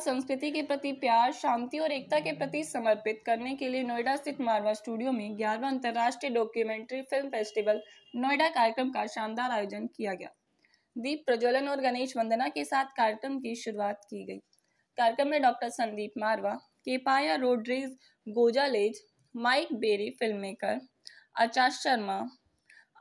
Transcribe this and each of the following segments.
संस्कृति के प्रति प्यार, शांति और एकता के प्रति समर्पित करने के लिए नोएडा स्थित मारवा स्टूडियो में 11वां अंतर्राष्ट्रीय डॉक्यूमेंट्री फिल्म फेस्टिवल नोएडा कार्यक्रम का शानदार आयोजन किया गया। दीप प्रज्वलन और गणेश वंदना के साथ कार्यक्रम की शुरुआत की गई। कार्यक्रम में डॉक्टर संदीप मारवा, केपाया Rodrigues Gonzalez, Mike Berry film maker, Aakash Sharma,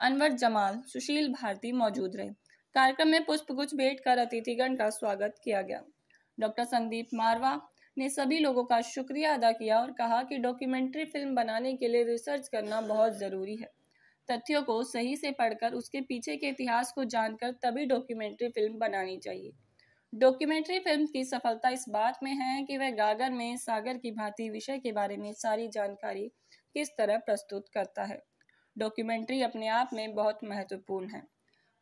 Anwar Jamal, Sushil Bharti मौजूद रहे। कार्यक्रम में पुष्पगुच्छ भेंट कर अतिथिगण का स्वागत किया गया। डॉक्टर संदीप मारवा ने सभी लोगों का शुक्रिया अदा किया और कहा कि डॉक्यूमेंट्री फिल्म बनाने के लिए रिसर्च करना बहुत ज़रूरी है। तथ्यों को सही से पढ़कर उसके पीछे के इतिहास को जानकर तभी डॉक्यूमेंट्री फिल्म बनानी चाहिए। डॉक्यूमेंट्री फिल्म की सफलता इस बात में है कि वह गागर में सागर की भांति विषय के बारे में सारी जानकारी किस तरह प्रस्तुत करता है। डॉक्यूमेंट्री अपने आप में बहुत महत्वपूर्ण है।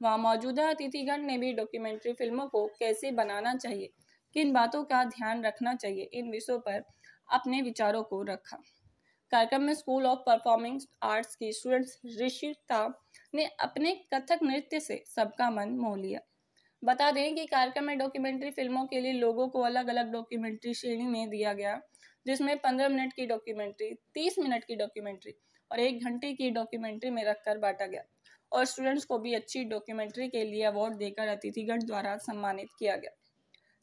वहाँ मौजूदा अतिथिगण ने भी डॉक्यूमेंट्री फिल्मों को कैसे बनाना चाहिए, किन बातों का ध्यान रखना चाहिए, इन विषयों पर अपने विचारों को रखा। कार्यक्रम में स्कूल ऑफ परफॉर्मिंग आर्ट्स की स्टूडेंट्स ऋषिता ने अपने कथक नृत्य से सबका मन मोह लिया। बता दें कि कार्यक्रम में डॉक्यूमेंट्री फिल्मों के लिए लोगों को अलग अलग डॉक्यूमेंट्री श्रेणी में दिया गया, जिसमें 15 मिनट की डॉक्यूमेंट्री, 30 मिनट की डॉक्यूमेंट्री और 1 घंटे की डॉक्यूमेंट्री में रखकर बांटा गया और स्टूडेंट्स को भी अच्छी डॉक्यूमेंट्री के लिए अवार्ड देकर अतिथिगण द्वारा सम्मानित किया गया।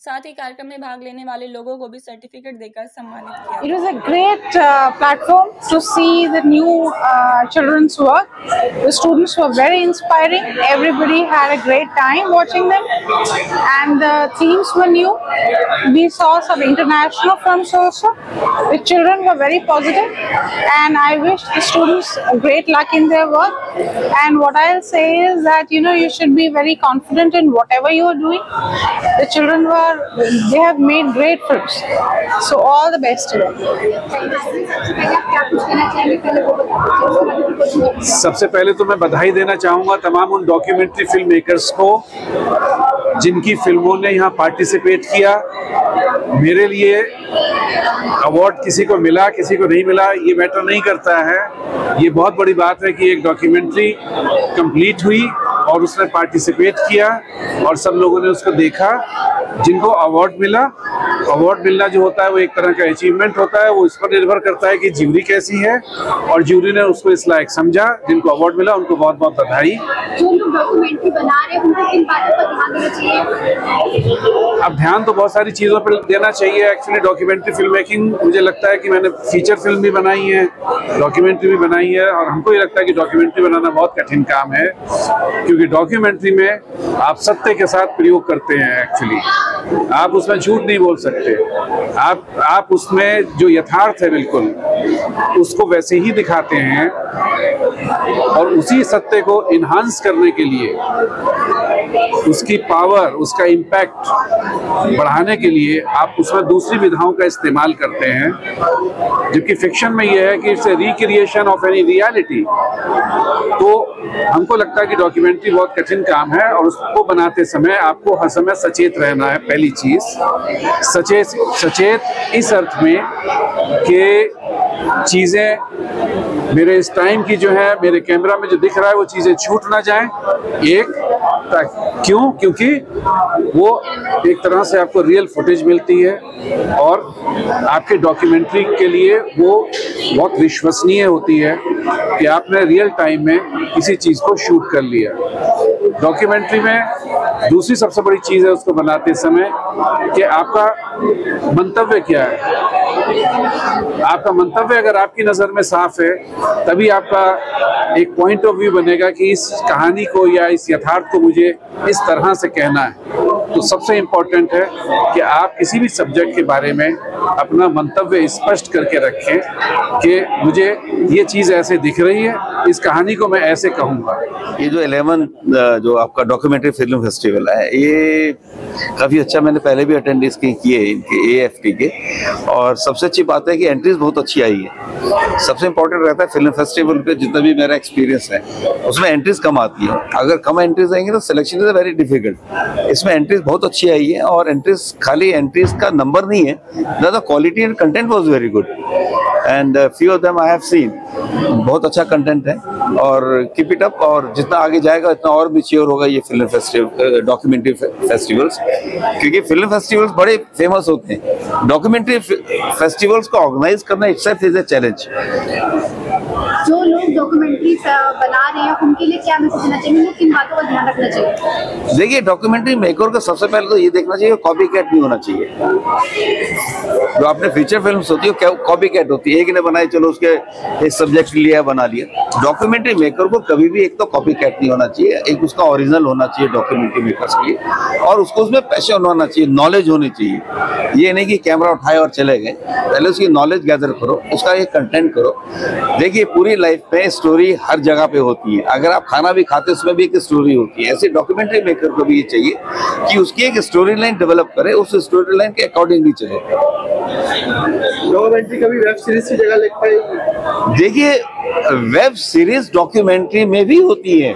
साथ ही कार्यक्रम में भाग लेने वाले लोगों को भी सर्टिफिकेट देकर सम्मानित किया। It was a great platform to see the new children's work. The students were very inspiring. Everybody had a great time watching them, and the themes were new. We saw some international films also. The children were very positive, and I wish the students great luck in their work. And what I'll say is that you should be very confident in whatever you are doing. The children they have made great films, so all the best to them. सबसे पहले तो मैं बधाई देना चाहूँगा तमाम उन documentary film makers को जिनकी फिल्मों ने यहाँ पार्टिसिपेट किया। मेरे लिए अवार्ड किसी को मिला किसी को नहीं मिला ये मैटर नहीं करता है। ये बहुत बड़ी बात है कि एक डॉक्यूमेंट्री कंप्लीट हुई और उसने पार्टिसिपेट किया और सब लोगों ने उसको देखा। जिनको अवार्ड मिला, अवार्ड मिलना जो होता है वो एक तरह का अचीवमेंट होता है। वो इस पर निर्भर करता है कि ज्यूरी कैसी है और ज्यूरी ने उसको इस लायक समझा। जिनको अवार्ड मिला उनको बहुत बहुत बधाई। जो लोग डॉक्यूमेंट्री बना रहे हैं उनको किन बातों पर ध्यान देना चाहिए? अब ध्यान तो बहुत सारी चीज़ों पर देना चाहिए। एक्चुअली डॉक्यूमेंट्री फिल्म मेकिंग, मुझे लगता है कि मैंने फीचर फिल्म भी बनाई है, डॉक्यूमेंट्री भी बनाई है, और हमको ये लगता है कि डॉक्यूमेंट्री बनाना बहुत कठिन काम है, क्योंकि डॉक्यूमेंट्री में आप सत्य के साथ प्रयोग करते हैं। एक्चुअली आप उसमें झूठ नहीं बोल सकते। आप उसमें जो यथार्थ है बिल्कुल उसको वैसे ही दिखाते हैं, और उसी सत्य को इन्हांस करने के लिए, उसकी पावर, उसका इम्पैक्ट बढ़ाने के लिए आप उसमें दूसरी विधाओं का इस्तेमाल करते हैं। जबकि फिक्शन में यह है कि it's a recreation of any reality. तो हमको लगता है कि डॉक्यूमेंट्री बहुत कठिन काम है और उसको बनाते समय आपको हर समय सचेत रहना है। पहली चीज सचेत इस अर्थ में कि चीज़ें मेरे इस टाइम की जो है, मेरे कैमरा में जो दिख रहा है वो चीज़ें छूट ना जाएं। क्योंकि वो एक तरह से आपको रियल फुटेज मिलती है और आपके डॉक्यूमेंट्री के लिए वो बहुत विश्वसनीय होती है कि आपने रियल टाइम में किसी चीज़ को शूट कर लिया। डॉक्यूमेंट्री में दूसरी सबसे बड़ी चीज़ है उसको बनाते समय कि आपका मंतव्य क्या है। आपका मंतव्य अगर आपकी नज़र में साफ है तभी आपका एक पॉइंट ऑफ व्यू बनेगा कि इस कहानी को या इस यथार्थ को मुझे इस तरह से कहना है। तो सबसे इम्पोर्टेंट है कि आप किसी भी सब्जेक्ट के बारे में अपना मंतव्य स्पष्ट करके रखें कि मुझे ये चीज़ ऐसे दिख रही है, इस कहानी को मैं ऐसे कहूँगा। ये जो 11 जो आपका डॉक्यूमेंट्री फिल्म फेस्टिवल है, ये काफ़ी अच्छा, मैंने पहले भी अटेंड इसके किए इनके AFT के, और सबसे अच्छी बात है कि एंट्रीज बहुत अच्छी आई है। सबसे इम्पोर्टेंट रहता है फिल्म फेस्टिवल पे, जितना भी मेरा एक्सपीरियंस है उसमें एंट्रीज कम आती है। अगर कम एंट्रीज आएंगी तो सिलेक्शन इज वेरी डिफिकल्ट। इसमें एंट्रीज बहुत अच्छी आई है, और एंट्रीज खाली एंट्रीज का नंबर नहीं है, the quality and content was very good. And few of them I have seen. बहुत अच्छा कंटेंट है और कीप इट अप, और जितना आगे जाएगा इतना और भी श्योर होगा ये फिल्म फेस्टिवल, डॉक्यूमेंट्री फेस्टिवल्स, क्योंकि फिल्म फेस्टिवल्स बड़े फेमस होते हैं। डॉक्यूमेंट्री फेस्टिवल्स को ऑर्गेनाइज करना इटसेल्फ इज अ चैलेंज। जो लोग डॉक्यूमेंट्री बना रहे हैं उनके लिए क्या मैसेज देना चाहिए, उनको किन बातों का ध्यान रखना चाहिए? देखिए, डॉक्यूमेंट्री मेकर को सबसे पहले तो ये देखना चाहिए कॉपी कैट नहीं होना चाहिए। जो आपने फीचर फिल्म्स होती है कॉपी कैट होती है, एक ने बनाई चलो उसके एक सब्जेक्ट लिया बना लिया। डॉक्यूमेंट्री मेकर को कभी भी एक तो कॉपी कैट नहीं होना चाहिए, एक उसका ओरिजिनल होना चाहिए डॉक्यूमेंट्री मेकर्स के लिए, और उसको उसमें पैशन होना चाहिए, नॉलेज होनी चाहिए। ये नहीं कि कैमरा उठाए और चले गए, पहले उसकी नॉलेज गैदर करो, उसका एक कंटेंट करो। देखिए, पूरी लाइफ में स्टोरी हर जगह पे होती है, अगर आप खाना भी खाते उसमें भी एक स्टोरी होती है। ऐसे डॉक्यूमेंट्री मेकर को भी ये चाहिए कि उसकी एक स्टोरी लाइन डेवलप करे, उस स्टोरी लाइन के अकॉर्डिंग भी चले। डॉक्यूमेंट्री कभी वेब सीरीज की जगह ले पाएगी? देखिए, वेब सीरीज डॉक्यूमेंट्री में भी होती है।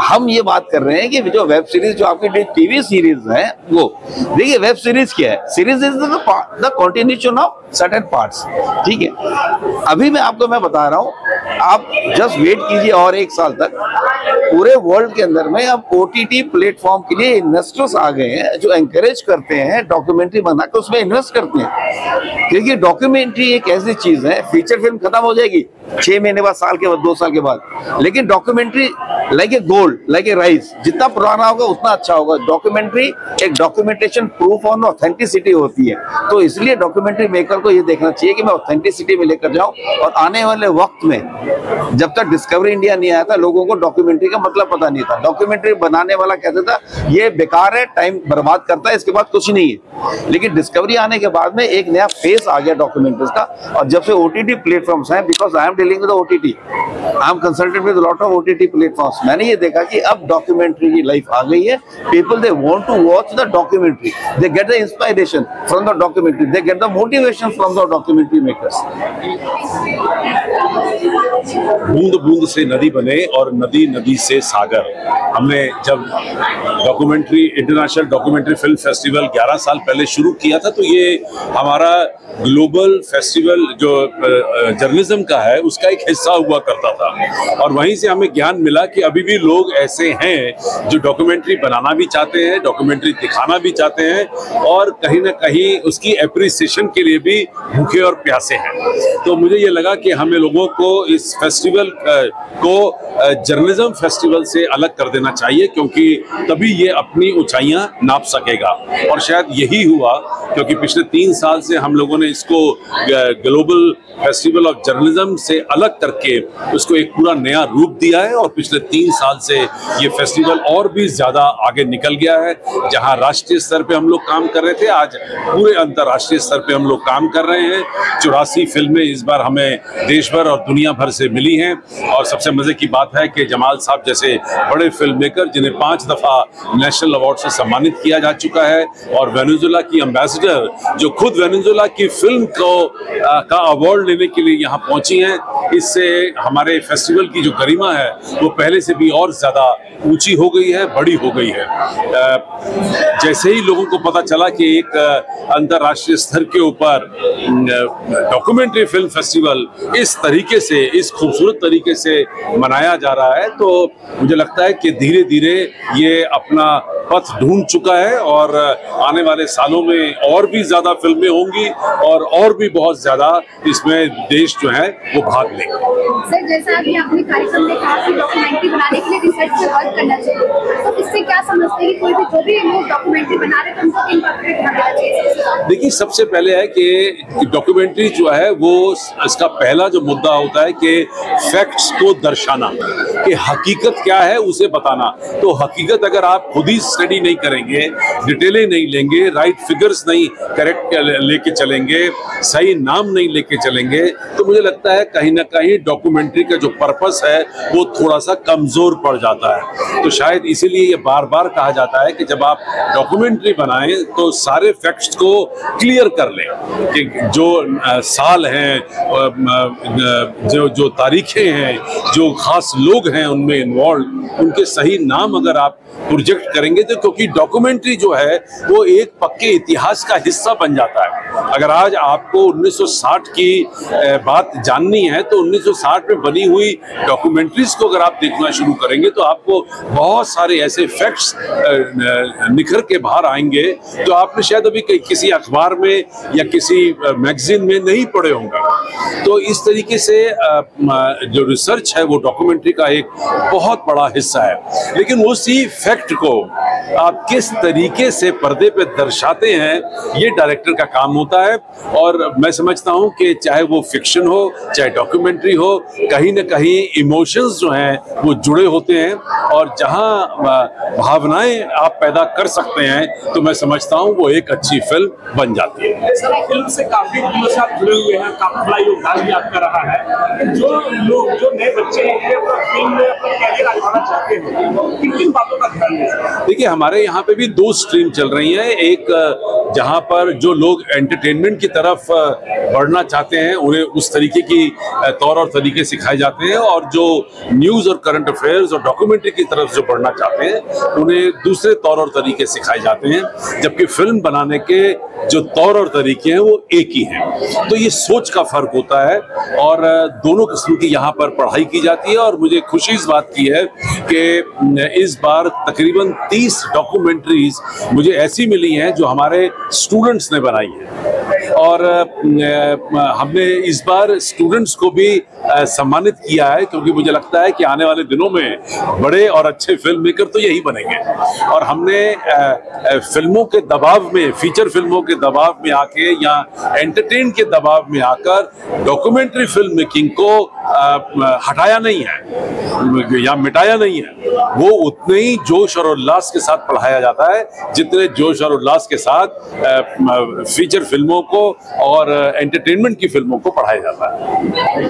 हम ये बात कर रहे हैं कि जो वेब सीरीज, जो आपकी टीवी सीरीज है, वो देखिए वेब सीरीज क्या है? Series is the continuation of certain parts, ठीक है। अभी मैं बता रहा हूँ, आप जस्ट वेट कीजिए और 1 साल तक पूरे वर्ल्ड के अंदर में अब OTT प्लेटफॉर्म के लिए इन्वेस्टर्स आ गए हैं जो एनकरेज करते हैं डॉक्यूमेंट्री बना के उसमें इन्वेस्ट करते हैं, क्योंकि डॉक्यूमेंट्री एक ऐसी चीज है, फीचर फिल्म खत्म हो जाएगी 6 महीने बाद, साल के बाद, 2 साल के बाद, लेकिन documentary like a gold, like a rice, जितना पुराना होगा उतना अच्छा होगा। डॉक्यूमेंट्री एक डॉक्यूमेंटेशन प्रूफ ऑन ऑथेंटिसिटी होती है, तो इसलिए डॉक्यूमेंट्री मेकर को ये देखना चाहिए कि मैं ऑथेंटिसिटी में लेकर जाऊं। और आने वाले वक्त में, जब तक डिस्कवरी इंडिया नहीं आया था, लोगों को डॉक्यूमेंट्री का मतलब पता नहीं था। डॉक्यूमेंट्री बनाने वाला कहता था ये बेकार है, टाइम बर्बाद करता है, इसके बाद कुछ नहीं है। लेकिन डिस्कवरी आने के बाद में एक नया फेस आ गया डॉक्यूमेंट्रीज का, और जब से OTT प्लेटफॉर्म्स हैं, because I am dealing with OTT, I am consulted with lot of OTT platforms, मैंने ये देखा कि अब डॉक्यूमेंट्री की लाइफ आ गई है। People they want to watch the documentary, they get the inspiration from the documentary, they get the motivation from the documentary makers. बूंद बूंद से नदी बने और नदी नदी से सागर। हमने जब documentary, international documentary film festival 11 साल पहले शुरू किया था, तो ये हमारा ग्लोबल फेस्टिवल जो जर्नलिज्म का है उसका एक हिस्सा हुआ करता था। और वहीं से हमें ज्ञान मिला कि अभी भी लोग ऐसे हैं जो डॉक्यूमेंट्री बनाना भी चाहते हैं, डॉक्यूमेंट्री दिखाना भी चाहते हैं, और कहीं ना कहीं उसकी एप्रिसिएशन के लिए भी भूखे और प्यासे हैं। तो मुझे ये लगा कि हमें लोगों को इस फेस्टिवल को जर्नलिज्म फेस्टिवल से अलग कर देना चाहिए, क्योंकि तभी ये अपनी ऊंचाइयां नाप सकेगा। और शायद यही हुआ, क्योंकि पिछले 3 साल से हम लोगों ने इसको ग्लोबल फेस्टिवल ऑफ जर्नलिज्म से अलग करके उसको एक पूरा नया रूप दिया है। और पिछले 3 साल से ये फेस्टिवल और भी ज्यादा आगे निकल गया है। जहां राष्ट्रीय स्तर पे हम लोग काम कर रहे थे, आज पूरे अंतर्राष्ट्रीय स्तर पे हम लोग काम कर रहे हैं। 84 फिल्में इस बार हमें देश भर और दुनिया भर से मिली हैं। और सबसे मजे की बात है कि जमाल साहब जैसे बड़े फिल्म मेकर, जिन्हें 5 दफा नेशनल अवार्ड से सम्मानित किया जा चुका है, और वेनेजुएला की एम्बेसडर जो खुद वेनेजुएला की फिल्म का अवार्ड लेने के लिए यहाँ पहुंची हैं, इससे हमारे फेस्टिवल की जो गरिमा है वो पहले से भी और ज्यादा ऊंची हो गई है, बड़ी हो गई है। जैसे ही लोगों को पता चला कि एक अंतर्राष्ट्रीय स्तर के ऊपर डॉक्यूमेंट्री फिल्म फेस्टिवल इस तरीके से, इस खूबसूरत तरीके से मनाया जा रहा है, तो मुझे लगता है कि धीरे धीरे ये अपना पथ ढूंढ चुका है। और आने वाले सालों में और भी ज्यादा फिल्में होंगी और भी बहुत ज्यादा इसमें देश जो है वो भाग लेंगे। सर, जैसा अभी आपने कार्यक्रम में कहा कि डॉक्यूमेंट्री बनाने के लिए रिसर्च पे वर्क करना चाहिए, तो इससे क्या समझते हैं कि कोई भी जो भी लोग डॉक्यूमेंट्री बना रहे हैं तो उनको किन बातों पे ध्यान देना चाहिए? देखिए, सबसे पहले है कि डॉक्यूमेंट्री जो है वो, इसका पहला जो मुद्दा होता है कि फैक्ट्स को दर्शाना, कि हकीकत क्या है उसे बताना। तो हकीकत अगर आप खुद ही स्टडी नहीं करेंगे, डिटेलें नहीं लेंगे, राइट फिगर्स नहीं करेक्ट लेके चलेंगे, सही नाम नहीं लेके चलेंगे, तो मुझे लगता है कहीं ना कहीं डॉक्यूमेंट्री का जो पर्पस है वो थोड़ा सा कमजोर पड़ जाता है। तो शायद इसीलिए ये बार बार कहा जाता है कि जब आप डॉक्यूमेंट्री बनाएं तो सारे फैक्ट्स को क्लियर कर लें, कि जो साल हैं, जो तारीखें हैं, जो खास लोग हैं उनमें इन्वॉल्व, उनके सही नाम अगर आप प्रोजेक्ट करेंगे तो, क्योंकि डॉक्यूमेंट्री जो है वो एक पक्के इतिहास का हिस्सा बन जाता है। अगर आज आपको 1960 की बात जाननी है तो 1960 में बनी हुई डॉक्यूमेंट्रीज को अगर आप देखना शुरू करेंगे तो आपको बहुत सारे ऐसे फैक्ट्स निखर के बाहर आएंगे जो आपने शायद अभी किसी अखबार में या किसी मैगजीन में नहीं पढ़े होंगे। तो इस तरीके से जो रिसर्च है वो डॉक्यूमेंट्री का एक बहुत बड़ा हिस्सा है, लेकिन उसी फैक्ट को आप किस तरीके से पर्दे पे दर्शाते हैं ये डायरेक्टर का काम होता है। और मैं समझता हूँ कि चाहे वो फिक्शन हो चाहे डॉक्यूमेंट्री हो, कहीं ना कहीं इमोशंस जो हैं वो जुड़े होते हैं, और जहाँ भावनाएं आप पैदा कर सकते हैं तो मैं समझता हूँ वो एक अच्छी फिल्म बन जाती है। सर, फिल्म से काफी दिनों से आप जुड़े हुए हैं, काफी बड़ा योगदान भी आपका रहा है। जो लोग, जो नए बच्चे हैं वो फिल्म में अपना कैरियर आजमाना चाहते हैं, किन किन बातों का ध्यान दें? देखिए, हमारे यहाँ पे भी दो स्ट्रीम चल रही हैं। एक जहाँ पर जो लोग एंटरटेनमेंट की तरफ बढ़ना चाहते हैं उन्हें उस तरीके की तौर और तरीके सिखाए जाते हैं, और जो न्यूज़ और करंट अफेयर्स और डॉक्यूमेंट्री की तरफ जो बढ़ना चाहते हैं उन्हें दूसरे तौर और तरीके सिखाए जाते हैं, जबकि फिल्म बनाने के जो तौर और तरीके हैं वो एक ही हैं। तो ये सोच का फर्क होता है, और दोनों किस्म की यहाँ पर पढ़ाई की जाती है। और मुझे खुशी इस बात की है कि इस बार तकरीबन 30 डॉक्यूमेंट्रीज मुझे ऐसी मिली हैं जो हमारे स्टूडेंट्स ने बनाई है, और हमने इस बार स्टूडेंट्स को भी सम्मानित किया है, क्योंकि मुझे लगता है कि आने वाले दिनों में बड़े और अच्छे फिल्म मेकर तो यही बनेंगे। और हमने फिल्मों के दबाव में, फीचर फिल्मों के दबाव में आके या एंटरटेन के दबाव में आकर डॉक्यूमेंट्री फिल्म मेकिंग को हटाया नहीं है या मिटाया नहीं है। वो उतने ही जोश और उल्लास के साथ पढ़ाया जाता है जितने जोश और उल्लास के साथ फीचर फिल्मों को और एंटरटेनमेंट की फिल्मों को पढ़ाया जाता है।